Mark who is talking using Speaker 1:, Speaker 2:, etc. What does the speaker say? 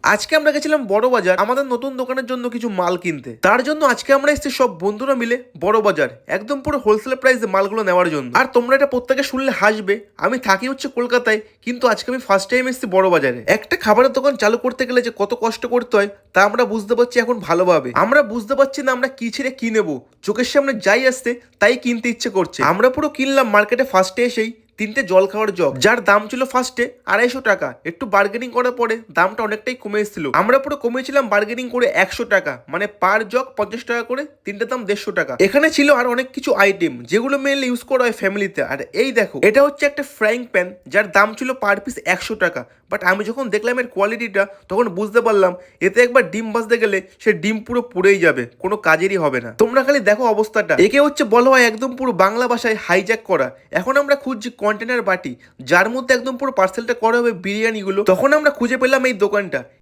Speaker 1: আজকে আমরা গেছিলাম বড় বাজার আমাদের নতুন দোকানের জন্য কিছু মাল কিনতে। তার জন্য আজকে আমরা এসেছি সব বন্ধুরা মিলে বড় বাজার, একদম পুরো হোলসেল প্রাইসে মালগুলো নেওয়ার জন্য। আর তোমরা এটা প্রত্যেকে শুনলে হাসবে, আমি থাকি হচ্ছে কলকাতায়, কিন্তু আজকে আমি ফার্স্ট টাইম এসেছি বড় বাজারে। একটা খাবারের দোকান চালু করতে গেলে যে কত কষ্ট করতে হয় তা আমরা বুঝতে পারছি এখন ভালোভাবে। আমরা বুঝতে পারছি না আমরা কি ছেড়ে কি নেবো, চোখের সামনে যাই আসছে তাই কিনতে ইচ্ছে করছে। আমরা পুরো কিনলাম মার্কেটে ফার্স্টে এসেই 3টে জল খাওয়ার জগ, যার দাম ছিল ফার্স্টে 250 টাকা। একটু বার্গেনিং করার পরে দামটা অনেকটাই কমে এসেছিল। আমরা পুরো কমেছিলাম বার্গেনিং করে 100 টাকা, মানে পার জগ 50 টাকা করে, 3টে দাম 150 টাকা। এখানে ছিল আর অনেক কিছু আইটেম যেগুলো মেনলি ইউজ করা হয় ফ্যামিলিতে। আর এই দেখো, এটা হচ্ছে একটা ফ্রাইং প্যান, যার দাম ছিল পার পিস 100 টাকা। বাট আমি যখন দেখলাম এর কোয়ালিটিটা তখন বুঝতে পারলাম এতে একবার ডিম ভাজতে গেলে সে ডিম পুরো পুড়েই যাবে, কোনো কাজেরই হবে না। তোমরা খালি দেখো অবস্থাটা, একে হচ্ছে বলা হয় একদম পুরো বাংলা ভাষায় হাইজ্যাক করা। এখন আমরা খুঁজছি কন্টেনার বাটি, যার মধ্যে একদম পুরো পার্সেলটা করা হবে বিরিয়ানিগুলো। তখন আমরা খুঁজে পেলাম এই দোকানটা।